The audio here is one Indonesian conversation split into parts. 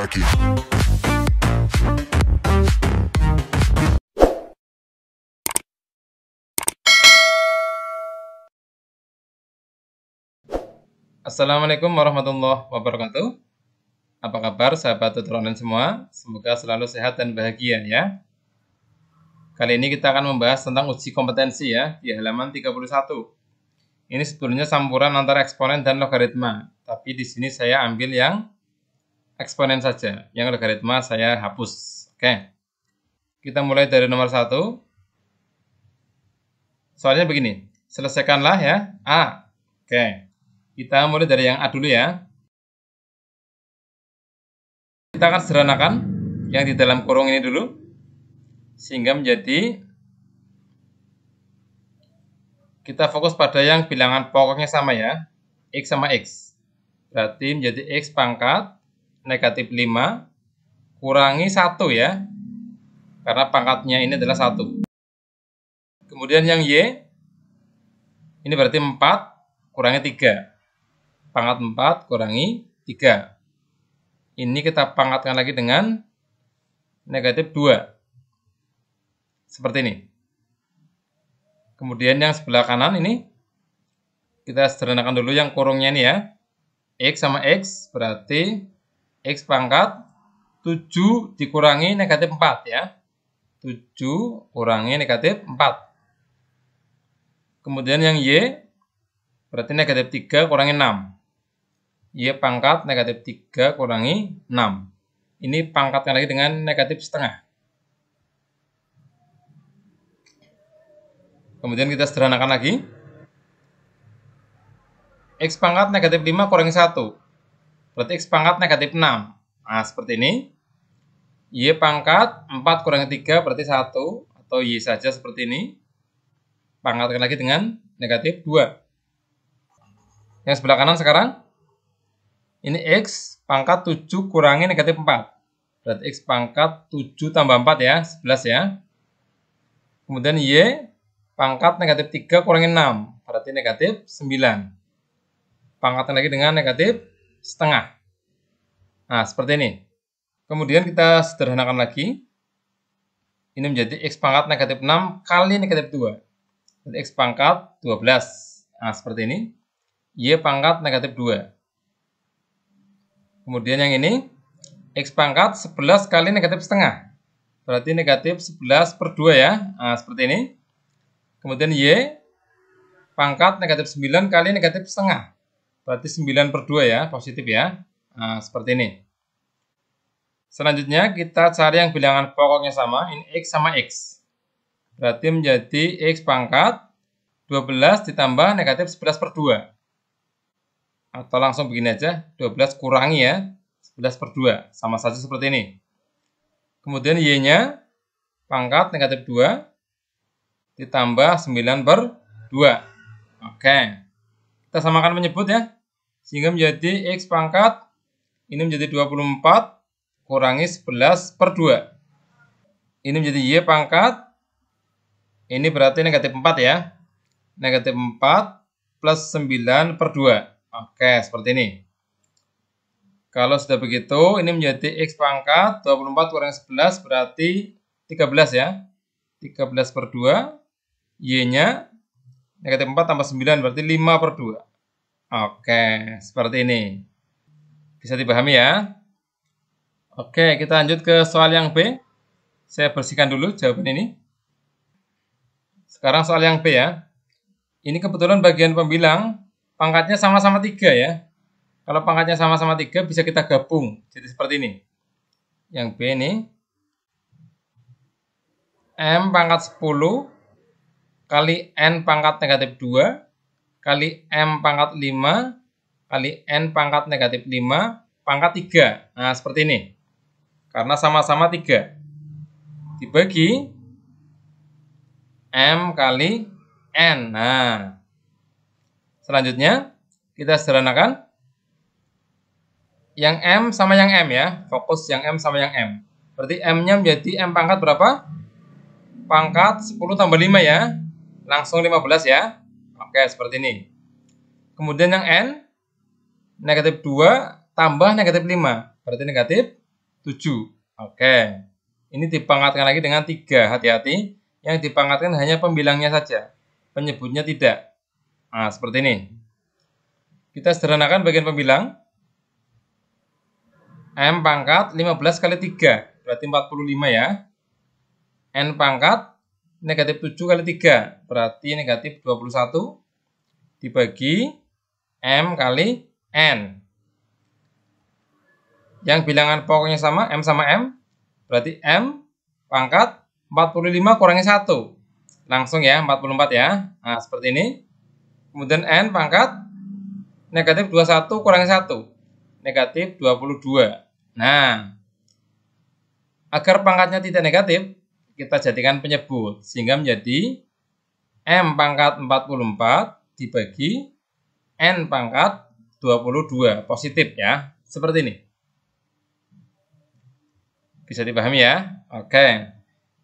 like it. Assalamualaikum warahmatullahi wabarakatuh. Apa kabar sahabat tutor online semua? Semoga selalu sehat dan bahagia ya. Kali ini kita akan membahas tentang uji kompetensi ya, di halaman 31. Ini sebetulnya campuran antara eksponen dan logaritma, tapi di sini saya ambil yang eksponen saja, yang logaritma saya hapus. Oke. Kita mulai dari nomor 1. Soalnya begini, selesaikanlah ya A. Oke. Kita mulai dari yang A dulu ya. Kita akan sederhanakan yang di dalam kurung ini dulu, sehingga menjadi kita fokus pada yang bilangan pokoknya sama ya, X sama X. Berarti menjadi X pangkat negatif 5 kurangi 1 ya, karena pangkatnya ini adalah 1. Kemudian yang Y, ini berarti 4 kurangi 3. Pangkat 4 kurangi 3. Ini kita pangkatkan lagi dengan negatif 2. Seperti ini. Kemudian yang sebelah kanan ini, kita sederhanakan dulu yang kurungnya ini ya. X sama X berarti X pangkat 7 dikurangi negatif 4 ya. 7 kurangi negatif 4. Kemudian yang Y berarti negatif 3 kurangi 6. Y pangkat negatif 3 kurangi 6. Ini pangkatkan lagi dengan negatif setengah. Kemudian kita sederhanakan lagi. X pangkat negatif 5 kurangi 1. Berarti X pangkat negatif 6. Nah, seperti ini. Y pangkat 4 kurangi 3 berarti 1. Atau Y saja seperti ini. Pangkatkan lagi dengan negatif 2. Yang sebelah kanan sekarang. Ini X pangkat 7 kurangi negatif 4. Berarti X pangkat 7 tambah 4 ya. 11 ya. Kemudian Y pangkat negatif 3 kurangi 6. Berarti negatif 9. Pangkatkan lagi dengan negatif setengah. Nah, seperti ini. Kemudian kita sederhanakan lagi. Ini menjadi X pangkat negatif 6 kali negatif 2. Berarti X pangkat 12. Nah, seperti ini. Y pangkat negatif 2. Kemudian yang ini. X pangkat 11 kali negatif setengah. Berarti negatif 11 per 2 ya. Nah, seperti ini. Kemudian Y pangkat negatif 9 kali negatif setengah. Berarti 9 per 2 ya, positif ya. Nah, seperti ini. Selanjutnya kita cari yang bilangan pokoknya sama. Ini X sama X. Berarti menjadi X pangkat 12 ditambah negatif 11 per 2. Atau langsung begini aja, 12 kurangi ya, 11 per 2. Sama saja seperti ini. Kemudian Y-nya pangkat negatif 2. Ditambah 9 per 2. Oke. Kita samakan menyebut ya. Sehingga menjadi X pangkat. Ini menjadi 24. Kurangi 11 per 2. Ini menjadi Y pangkat. Ini berarti negatif 4 ya. Negatif 4 plus 9 per 2. Oke, seperti ini. Kalau sudah begitu, ini menjadi X pangkat. 24 kurangi 11 berarti 13 ya. 13 per 2. Y-nya negatif 4 tambah 9 berarti 5 per 2. Oke, seperti ini. Bisa dipahami ya? Oke, kita lanjut ke soal yang B. Saya bersihkan dulu jawaban ini. Sekarang soal yang B ya. Ini kebetulan bagian pembilang pangkatnya sama-sama 3 ya. Kalau pangkatnya sama-sama 3 bisa kita gabung. Jadi seperti ini. Yang B ini. M pangkat 10 kali N pangkat negatif 2 kali M pangkat 5 kali N pangkat negatif 5 pangkat 3. Nah, seperti ini. Karena sama-sama 3. Dibagi M kali N. Nah, selanjutnya kita sederhanakan. Yang M sama yang M ya. Fokus yang M sama yang M. Berarti M-nya menjadi M pangkat berapa? Pangkat 10 tambah 5 ya. Langsung 15 ya. Oke, seperti ini. Kemudian yang N, negatif 2 tambah negatif 5. Berarti negatif 7. Oke. Ini dipangkatkan lagi dengan 3. Hati-hati, yang dipangkatkan hanya pembilangnya saja. Penyebutnya tidak. Nah, seperti ini. Kita sederhanakan bagian pembilang. M pangkat 15 kali 3. Berarti 45 ya. N pangkat negatif 7 kali 3. Berarti negatif 21. Dibagi M kali N. Yang bilangan pokoknya sama, M sama M. Berarti M pangkat 45 kurangi 1. Langsung ya, 44 ya. Nah, seperti ini. Kemudian N pangkat negatif 21 kurangi 1. Negatif 22. Nah, agar pangkatnya tidak negatif, kita jadikan penyebut. Sehingga menjadi M pangkat 44 dibagi N pangkat 22. Positif ya. Seperti ini. Bisa dipahami ya? Oke.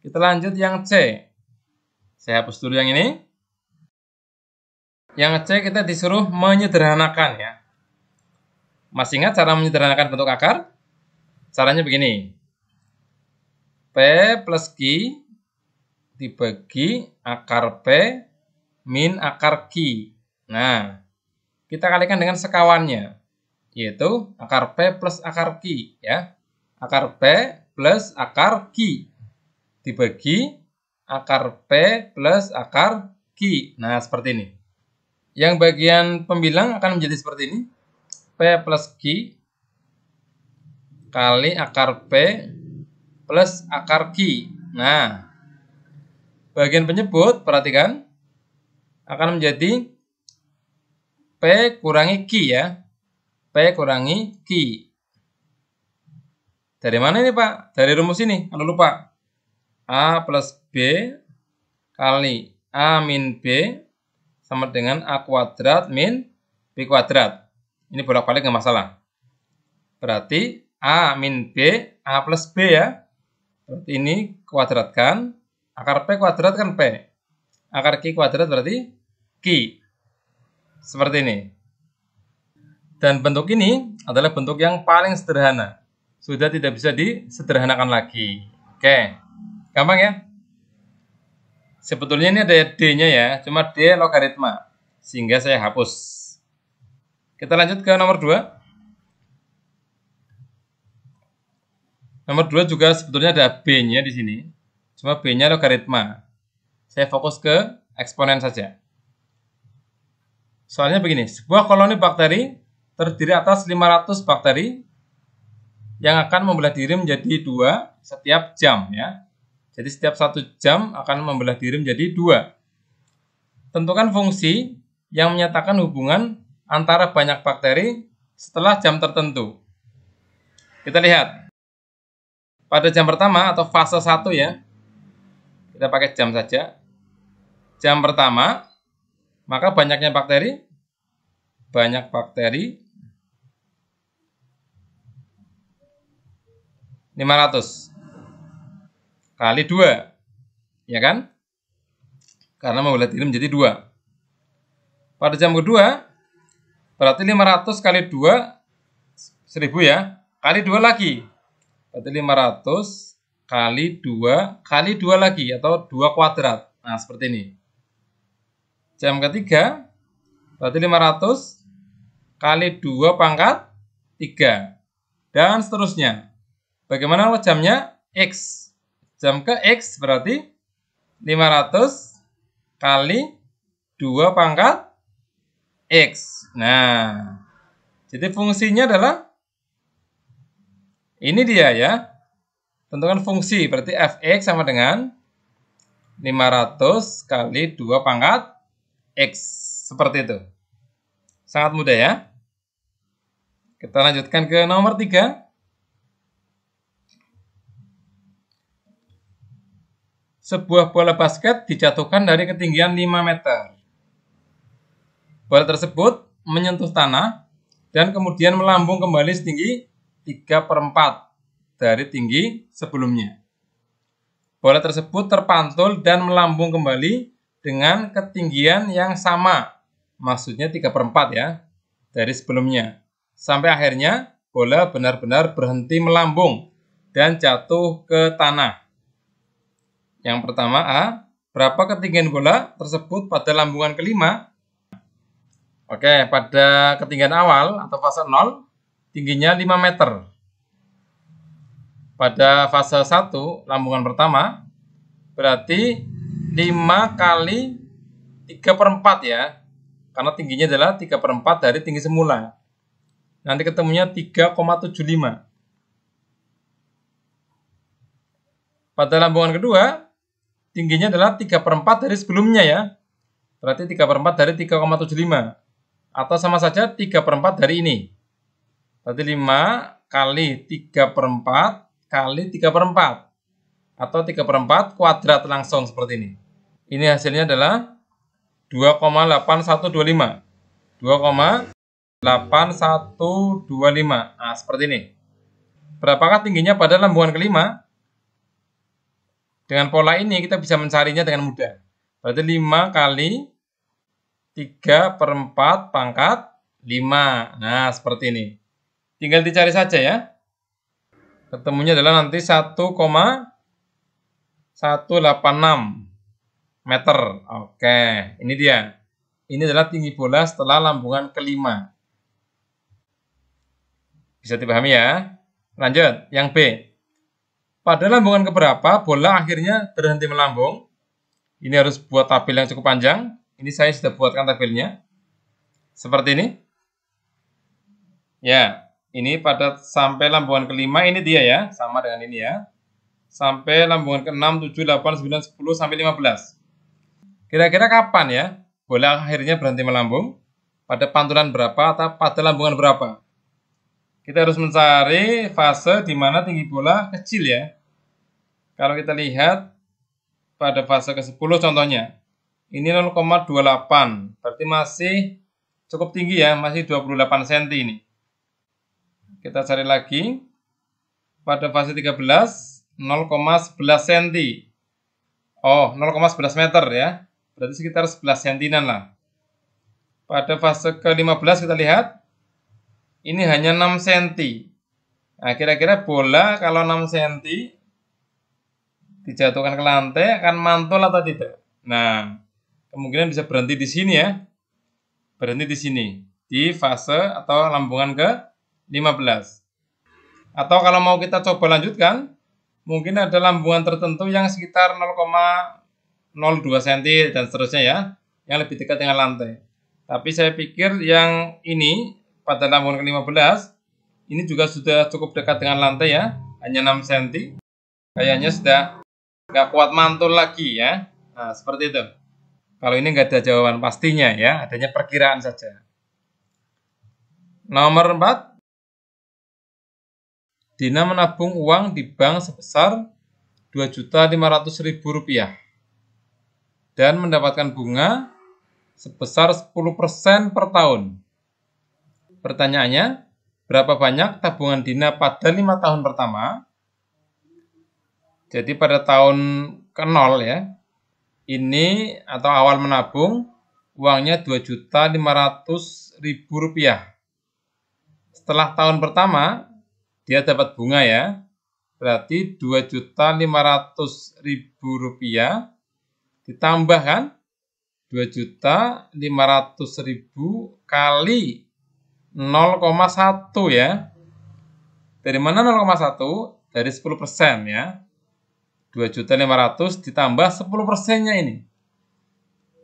Kita lanjut yang C. Saya hapus dulu yang ini. Yang C kita disuruh menyederhanakan ya. Masih ingat cara menyederhanakan bentuk akar? Caranya begini. P plus Q dibagi akar P min akar Q. Nah, kita kalikan dengan sekawannya. Yaitu akar P plus akar Q ya. Akar P plus akar Q dibagi akar P plus akar Q. Nah, seperti ini. Yang bagian pembilang akan menjadi seperti ini. P plus Q kali akar P plus akar Q. Nah, bagian penyebut, perhatikan, akan menjadi P kurangi Q ya. P kurangi Q. Dari mana ini Pak? Dari rumus ini, kalau lupa. A plus B kali A min B sama dengan A kuadrat min B kuadrat. Ini bolak-balik nggak masalah. Berarti A min B, A plus B ya. Berarti ini kuadratkan. Akar P kuadrat kan P. Akar Q kuadrat berarti Q. Seperti ini. Dan bentuk ini adalah bentuk yang paling sederhana. Sudah tidak bisa disederhanakan lagi. Oke, gampang ya. Sebetulnya ini ada D-nya ya, cuma D logaritma. Sehingga saya hapus. Kita lanjut ke nomor 2. Nomor 2 juga sebetulnya ada B-nya di sini. Cuma B-nya logaritma. Saya fokus ke eksponen saja. Soalnya begini, sebuah koloni bakteri terdiri atas 500 bakteri yang akan membelah diri menjadi 2 setiap jam ya. Jadi setiap 1 jam akan membelah diri menjadi 2. Tentukan fungsi yang menyatakan hubungan antara banyak bakteri setelah jam tertentu. Kita lihat. Pada jam pertama atau fase 1 ya. Kita pakai jam saja. Jam pertama, maka banyaknya bakteri. Banyak bakteri 500 kali 2, ya kan? Karena membelah diri menjadi 2. Pada jam kedua, berarti 500 kali 2, 1000 ya, kali 2 lagi. Berarti 500 kali 2 lagi, atau 2 kuadrat. Nah, seperti ini. Jam ketiga, berarti 500 kali 2 pangkat 3. Dan seterusnya. Bagaimana kalau jamnya X? Jam ke X berarti 500 kali 2 pangkat X. Nah, jadi fungsinya adalah ini dia ya. Tentukan fungsi, berarti Fx sama dengan 500 kali 2 pangkat X. Seperti itu. Sangat mudah ya. Kita lanjutkan ke nomor 3. Sebuah bola basket dijatuhkan dari ketinggian 5 meter. Bola tersebut menyentuh tanah dan kemudian melambung kembali setinggi 3/4 dari tinggi sebelumnya. Bola tersebut terpantul dan melambung kembali dengan ketinggian yang sama. Maksudnya 3/4 ya, dari sebelumnya. Sampai akhirnya bola benar-benar berhenti melambung dan jatuh ke tanah. Yang pertama A, berapa ketinggian bola tersebut pada lambungan kelima? Oke, pada ketinggian awal atau fase 0, tingginya 5 meter. Pada fase 1, lambungan pertama, berarti 5 kali 3/4 ya. Karena tingginya adalah 3/4 dari tinggi semula. Nanti ketemunya 3,75. Pada lambungan kedua, tingginya adalah 3/4 dari sebelumnya ya. Berarti 3/4 dari 3,75. Atau sama saja 3/4 dari ini. Berarti 5 kali 3/4 kali 3/4. Atau 3/4 kuadrat langsung seperti ini. Ini hasilnya adalah 2,8125. 2,8125. Nah, seperti ini. Berapakah tingginya pada lambungan kelima? Dengan pola ini kita bisa mencarinya dengan mudah. Berarti 5 kali 3/4 pangkat 5. Nah, seperti ini. Tinggal dicari saja ya. Ketemunya adalah nanti 1,186 meter. Oke, ini dia. Ini adalah tinggi bola setelah lambungan kelima. Bisa dipahami ya? Lanjut, yang B. Pada lambungan keberapa bola akhirnya berhenti melambung? Ini harus buat tabel yang cukup panjang. Ini saya sudah buatkan tabelnya. Seperti ini. Ya, ini pada sampai lambungan kelima ini dia ya. Sama dengan ini ya. Sampai lambungan ke-6, 7, 8, 9, 10, sampai 15. Kira-kira kapan ya bola akhirnya berhenti melambung? Pada pantulan berapa atau pada lambungan berapa? Kita harus mencari fase di mana tinggi bola kecil ya. Kalau kita lihat pada fase ke-10 contohnya. Ini 0,28. Berarti masih cukup tinggi ya. Masih 28 cm ini. Kita cari lagi. Pada fase 13, 0,11 cm. Oh, 0,11 meter ya. Berarti sekitar 11 cm lah. Pada fase ke-15 kita lihat. Ini hanya 6 cm. Nah, kira-kira bola kalau 6 cm dijatuhkan ke lantai akan mantul atau tidak? Nah, kemungkinan bisa berhenti di sini ya. Berhenti di sini. Di fase atau lambungan ke-15. Atau kalau mau kita coba lanjutkan, mungkin ada lambungan tertentu yang sekitar 0,02 cm dan seterusnya ya, yang lebih dekat dengan lantai. Tapi saya pikir yang ini pada lambungan ke-15 ini juga sudah cukup dekat dengan lantai ya, hanya 6 cm. Kayaknya sudah nggak kuat mantul lagi ya. Nah, seperti itu. Kalau ini nggak ada jawaban pastinya ya, adanya perkiraan saja. Nomor 4. Dina menabung uang di bank sebesar Rp2.500.000 dan mendapatkan bunga sebesar 10% per tahun. Pertanyaannya, berapa banyak tabungan Dina pada 5 tahun pertama? Jadi pada tahun ke-0 ya, ini atau awal menabung, uangnya Rp2.500.000. Setelah tahun pertama, dia dapat bunga ya, berarti Rp2.500.000 ditambahkan 2.500.000 kali 0,1 ya. Dari mana 0,1? Dari 10% ya. 2.500.000 ditambah 10%-nya ini.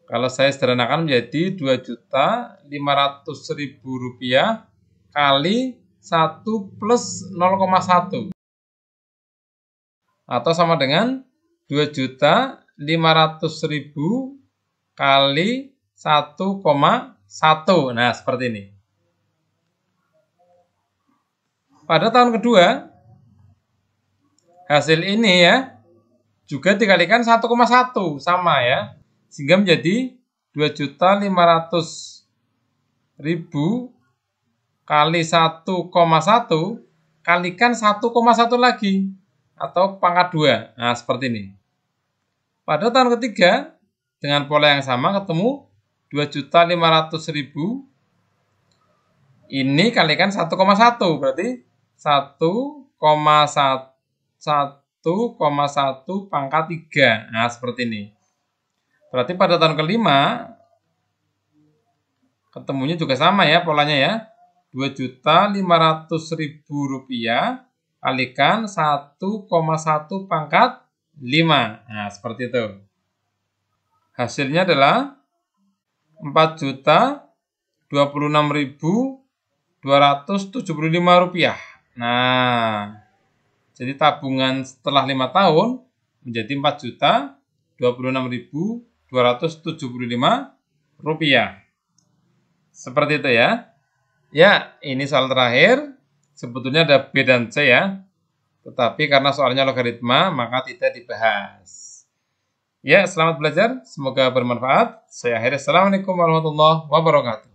Kalau saya sederhanakan menjadi Rp2.500.000 kali 1 plus 0,1. Atau sama dengan 2.500.000 kali 1,1. Nah, seperti ini. Pada tahun kedua, hasil ini ya, juga dikalikan 1,1. Sama ya. Sehingga menjadi 2.500.000 kali 1,1 kalikan 1,1 lagi. Atau pangkat 2. Nah, seperti ini. Pada tahun ketiga, dengan pola yang sama ketemu 2.500.000. Ini kalikan 1,1. Berarti 1,1 1,1 pangkat 3. Nah, seperti ini. Berarti pada tahun kelima, ketemunya juga sama ya polanya ya. Rp2.500.000 kalikan 1,1 pangkat 5. Nah, seperti itu. Hasilnya adalah Rp4.026.275. Nah, jadi tabungan setelah 5 tahun menjadi Rp4.026.275. Seperti itu ya. Ya, ini soal terakhir. Sebetulnya ada B dan C ya. Tetapi karena soalnya logaritma, maka tidak dibahas. Ya, selamat belajar. Semoga bermanfaat. Saya akhiri. Assalamualaikum warahmatullahi wabarakatuh.